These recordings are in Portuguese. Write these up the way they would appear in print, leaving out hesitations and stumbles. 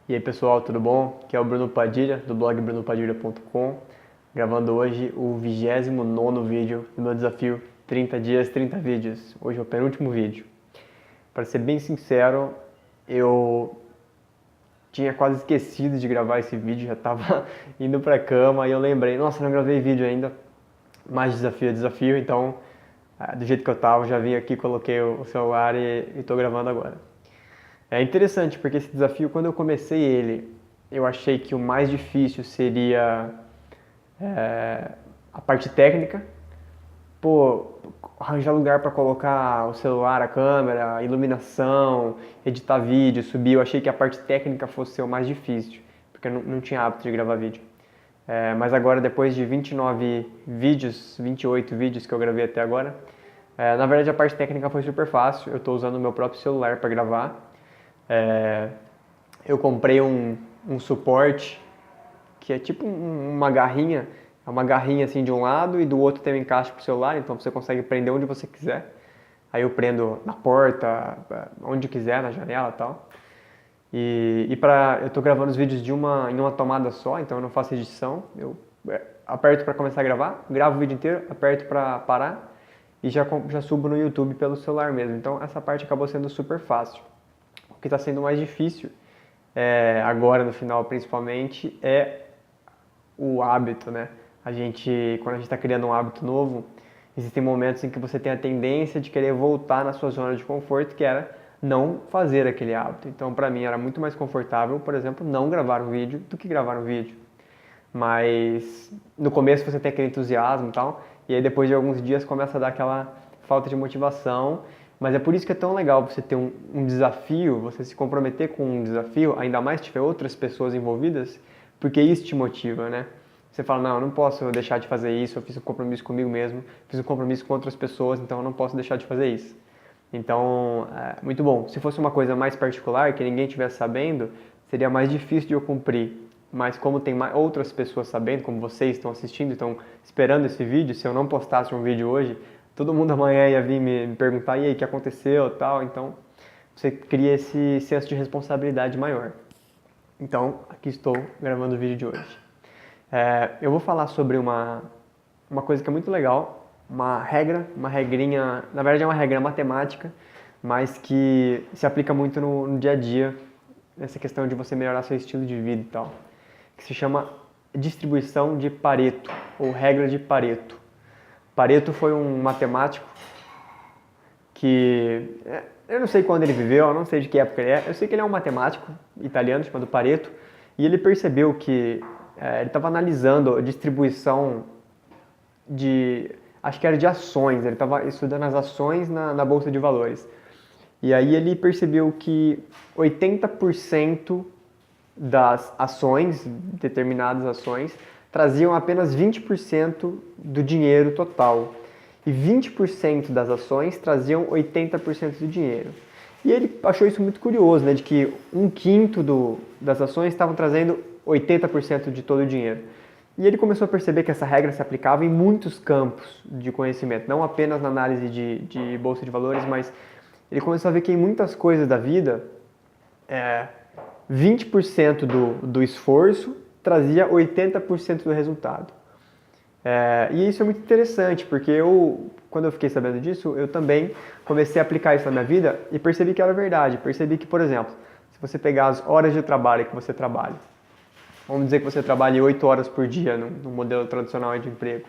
E aí pessoal, tudo bom? Aqui é o Bruno Padilha, do blog brunopadilha.com, gravando hoje o 29º vídeo do meu desafio 30 dias, 30 vídeos. Hoje é o penúltimo vídeo. Para ser bem sincero, eu tinha quase esquecido de gravar esse vídeo, já estava indo pra cama e eu lembrei, nossa, não gravei vídeo ainda, mas desafio é desafio, então do jeito que eu tava, já vim aqui, coloquei o celular e estou gravando agora. É interessante porque esse desafio, quando eu comecei ele, eu achei que o mais difícil seria a parte técnica. Pô, arranjar lugar para colocar o celular, a câmera, a iluminação, editar vídeo, subir. Eu achei que a parte técnica fosse ser o mais difícil, porque eu não tinha hábito de gravar vídeo. Mas agora, depois de 29 vídeos, 28 vídeos que eu gravei até agora, na verdade a parte técnica foi super fácil. Eu estou usando o meu próprio celular para gravar. Eu comprei um suporte que é tipo uma garrinha, é uma garrinha assim de um lado e do outro tem um encaixe pro celular, então você consegue prender onde você quiser. Aí eu prendo na porta, onde quiser, na janela e tal. Eu tô gravando os vídeos em uma tomada só, então eu não faço edição. Eu aperto para começar a gravar, gravo o vídeo inteiro, aperto para parar e já subo no YouTube pelo celular mesmo. Então essa parte acabou sendo super fácil. O que está sendo mais difícil, agora no final principalmente, é o hábito, né? Quando a gente está criando um hábito novo, existem momentos em que você tem a tendência de querer voltar na sua zona de conforto, que era não fazer aquele hábito. Então, para mim, era muito mais confortável, por exemplo, não gravar um vídeo do que gravar um vídeo. Mas no começo você tem aquele entusiasmo e tal, e aí depois de alguns dias começa a dar aquela falta de motivação. Mas é por isso que é tão legal você ter um desafio, você se comprometer com um desafio, ainda mais se tiver outras pessoas envolvidas, porque isso te motiva, né? Você fala, não, eu não posso deixar de fazer isso, eu fiz um compromisso comigo mesmo, fiz um compromisso com outras pessoas, então eu não posso deixar de fazer isso. Então, muito bom. Se fosse uma coisa mais particular, que ninguém estivesse sabendo, seria mais difícil de eu cumprir. Mas como tem outras pessoas sabendo, como vocês estão assistindo, estão esperando esse vídeo, se eu não postasse um vídeo hoje, todo mundo amanhã ia vir me perguntar, e aí, o que aconteceu, tal. Então, você cria esse senso de responsabilidade maior. Então, aqui estou gravando o vídeo de hoje. Eu vou falar sobre uma coisa que é muito legal, uma regrinha, na verdade é uma regra matemática, mas que se aplica muito no dia a dia, nessa questão de você melhorar seu estilo de vida e tal, que se chama distribuição de Pareto, ou regra de Pareto. Pareto foi um matemático que, eu não sei quando ele viveu, eu não sei de que época ele é, eu sei que ele é um matemático italiano chamado Pareto, e ele percebeu que ele estava analisando a distribuição acho que era de ações, ele estava estudando as ações na Bolsa de Valores. E aí ele percebeu que 80% das ações, determinadas ações, traziam apenas 20% do dinheiro total. E 20% das ações traziam 80% do dinheiro. E ele achou isso muito curioso, né, de que um quinto das ações estavam trazendo 80% de todo o dinheiro. E ele começou a perceber que essa regra se aplicava em muitos campos de conhecimento, não apenas na análise de bolsa de valores, mas ele começou a ver que em muitas coisas da vida, 20% do esforço trazia 80% do resultado. E isso é muito interessante, porque quando eu fiquei sabendo disso, eu também comecei a aplicar isso na minha vida e percebi que era verdade. Percebi que, por exemplo, se você pegar as horas de trabalho que você trabalha, vamos dizer que você trabalhe 8 horas por dia no modelo tradicional de emprego.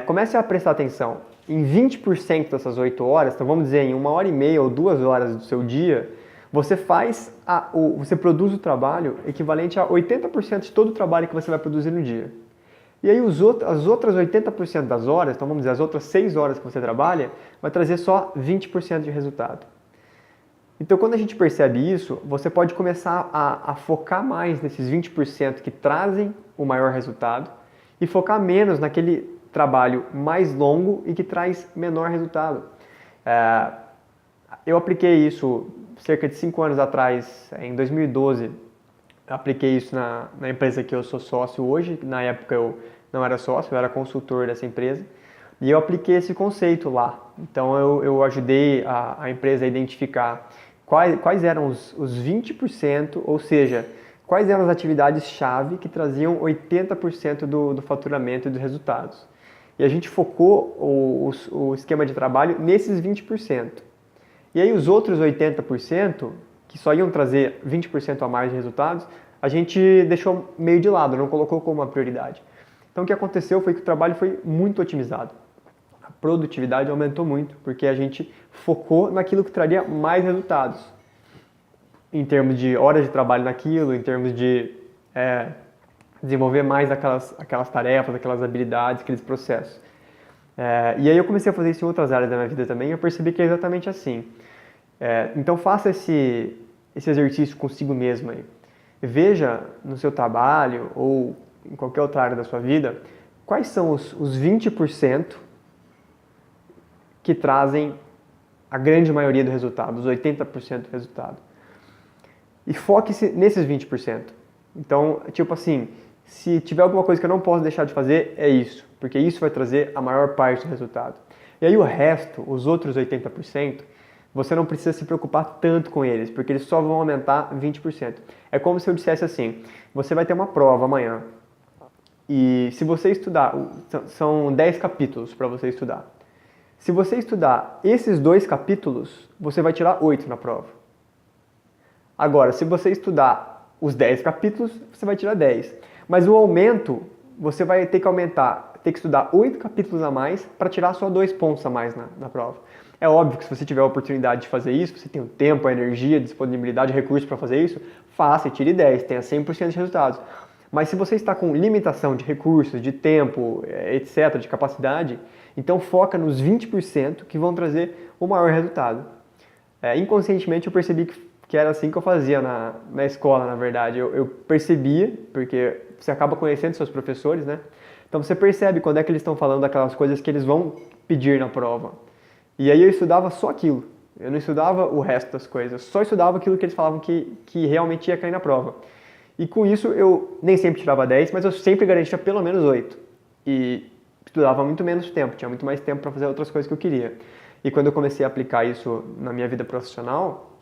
Comece a prestar atenção. Em 20% dessas 8 horas, então vamos dizer em 1h30 ou 2 horas do seu dia, você você produz o trabalho equivalente a 80% de todo o trabalho que você vai produzir no dia. E aí as outras 80% das horas, então vamos dizer, as outras 6 horas que você trabalha, vai trazer só 20% de resultado. Então, quando a gente percebe isso, você pode começar a focar mais nesses 20% que trazem o maior resultado e focar menos naquele trabalho mais longo e que traz menor resultado. Eu apliquei isso cerca de 5 anos atrás, em 2012, eu apliquei isso na empresa que eu sou sócio hoje. Na época eu não era sócio, eu era consultor dessa empresa. E eu apliquei esse conceito lá. Então eu ajudei a empresa a identificar quais eram os 20%, ou seja, quais eram as atividades-chave que traziam 80% do faturamento e dos resultados. E a gente focou o esquema de trabalho nesses 20%. E aí os outros 80%, que só iam trazer 20% a mais de resultados, a gente deixou meio de lado, não colocou como uma prioridade. Então o que aconteceu foi que o trabalho foi muito otimizado. A produtividade aumentou muito, porque a gente focou naquilo que traria mais resultados. Em termos de horas de trabalho naquilo, em termos de desenvolver mais aquelas tarefas, aquelas habilidades, aqueles processos. E aí eu comecei a fazer isso em outras áreas da minha vida também e eu percebi que é exatamente assim. Então faça esse exercício consigo mesmo aí. Veja no seu trabalho ou em qualquer outra área da sua vida, quais são os 20% que trazem a grande maioria do resultado, os 80% do resultado. E foque-se nesses 20%. Então, tipo assim, se tiver alguma coisa que eu não posso deixar de fazer, é isso, porque isso vai trazer a maior parte do resultado. E aí o resto, os outros 80%, você não precisa se preocupar tanto com eles, porque eles só vão aumentar 20%. É como se eu dissesse assim, você vai ter uma prova amanhã, e se você estudar, são 10 capítulos para você estudar. Se você estudar esses 2 capítulos, você vai tirar 8 na prova. Agora, se você estudar os 10 capítulos, você vai tirar 10. Mas o aumento, você vai ter que estudar 8 capítulos a mais para tirar só 2 pontos a mais na prova. É óbvio que se você tiver a oportunidade de fazer isso, você tem o tempo, a energia, a disponibilidade, recursos para fazer isso, faça e tire 10, tenha 100% de resultados. Mas se você está com limitação de recursos, de tempo, etc., de capacidade, então foca nos 20% que vão trazer o maior resultado. Inconscientemente eu percebi que era assim que eu fazia na escola, na verdade. Eu percebia, porque você acaba conhecendo seus professores, né? Então você percebe quando é que eles estão falando daquelas coisas que eles vão pedir na prova. E aí eu estudava só aquilo. Eu não estudava o resto das coisas, só estudava aquilo que eles falavam que realmente ia cair na prova. E com isso eu nem sempre tirava 10, mas eu sempre garantia pelo menos 8. E estudava muito menos tempo, tinha muito mais tempo para fazer outras coisas que eu queria. E quando eu comecei a aplicar isso na minha vida profissional,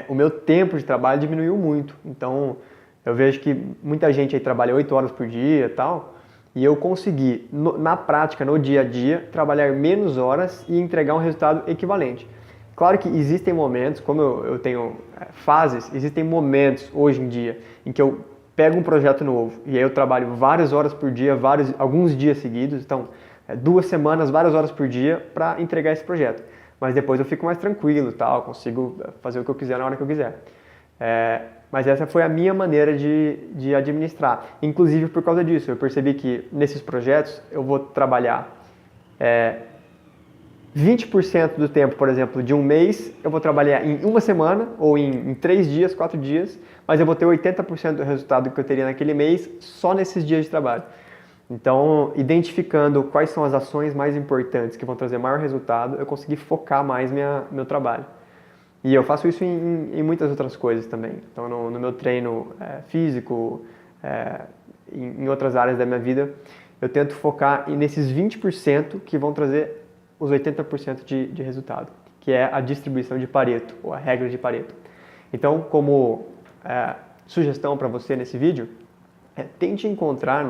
o meu tempo de trabalho diminuiu muito. Então eu vejo que muita gente aí trabalha 8 horas por dia e tal, e eu consegui, na prática, no dia a dia, trabalhar menos horas e entregar um resultado equivalente. Claro que existem momentos, como eu tenho fases, existem momentos hoje em dia em que eu pego um projeto novo e aí eu trabalho várias horas por dia, alguns dias seguidos, então 2 semanas, várias horas por dia para entregar esse projeto. Mas depois eu fico mais tranquilo, tal, consigo fazer o que eu quiser na hora que eu quiser. Mas essa foi a minha maneira de administrar. Inclusive por causa disso, eu percebi que nesses projetos eu vou trabalhar 20% do tempo, por exemplo, de um mês, eu vou trabalhar em uma semana ou em 3 dias, 4 dias, mas eu vou ter 80% do resultado que eu teria naquele mês só nesses dias de trabalho. Então, identificando quais são as ações mais importantes que vão trazer maior resultado, eu consegui focar mais meu trabalho. E eu faço isso em muitas outras coisas também. Então, no meu treino físico, em outras áreas da minha vida, eu tento focar nesses 20% que vão trazer os 80% de resultado, que é a distribuição de Pareto, ou a regra de Pareto. Então, como sugestão para você nesse vídeo, tente encontrar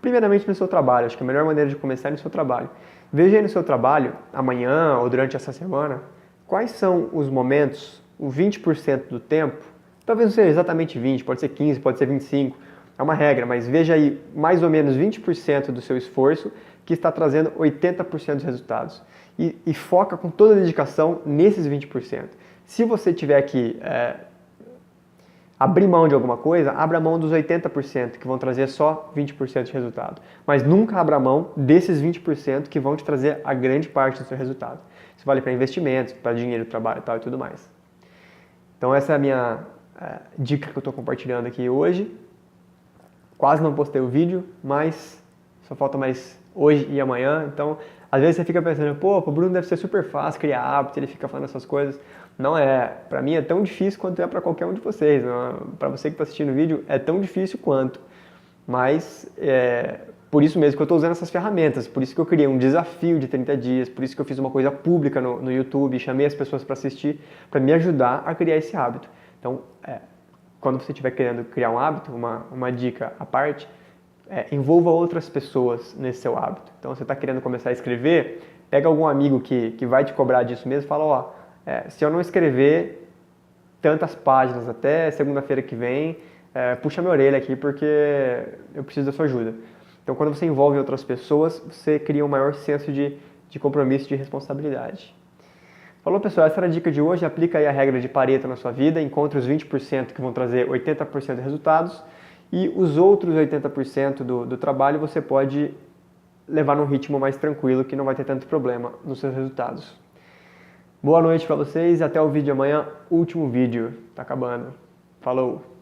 primeiramente no seu trabalho. Acho que a melhor maneira de começar é no seu trabalho. Veja aí no seu trabalho, amanhã ou durante essa semana, quais são os momentos, o 20% do tempo, talvez não seja exatamente 20, pode ser 15, pode ser 25, é uma regra, mas veja aí mais ou menos 20% do seu esforço que está trazendo 80% dos resultados. E foca com toda a dedicação nesses 20%. Se você tiver que abrir mão de alguma coisa, abra mão dos 80% que vão trazer só 20% de resultado. Mas nunca abra mão desses 20% que vão te trazer a grande parte do seu resultado. Isso vale para investimentos, para dinheiro, trabalho e tal e tudo mais. Então essa é a minha dica que eu estou compartilhando aqui hoje. Quase não postei o vídeo, mas só falta mais hoje e amanhã. Então, às vezes você fica pensando, pô, pro Bruno deve ser super fácil criar hábito, ele fica falando essas coisas. Não é. Para mim é tão difícil quanto é para qualquer um de vocês. Para você que está assistindo o vídeo, é tão difícil quanto. Mas Por isso mesmo que eu estou usando essas ferramentas, por isso que eu criei um desafio de 30 dias, por isso que eu fiz uma coisa pública no YouTube, chamei as pessoas para assistir, para me ajudar a criar esse hábito. Então, quando você estiver querendo criar um hábito, uma dica à parte, envolva outras pessoas nesse seu hábito. Então, você está querendo começar a escrever, pega algum amigo que vai te cobrar disso mesmo e fala, ó, se eu não escrever tantas páginas até segunda-feira que vem, puxa minha orelha aqui porque eu preciso da sua ajuda. Então, quando você envolve outras pessoas, você cria um maior senso de compromisso e de responsabilidade. Falou, pessoal, essa era a dica de hoje. Aplica aí a regra de Pareto na sua vida, encontre os 20% que vão trazer 80% de resultados e os outros 80% do trabalho você pode levar num ritmo mais tranquilo, que não vai ter tanto problema nos seus resultados. Boa noite para vocês e até o vídeo de amanhã, último vídeo. Tá acabando. Falou!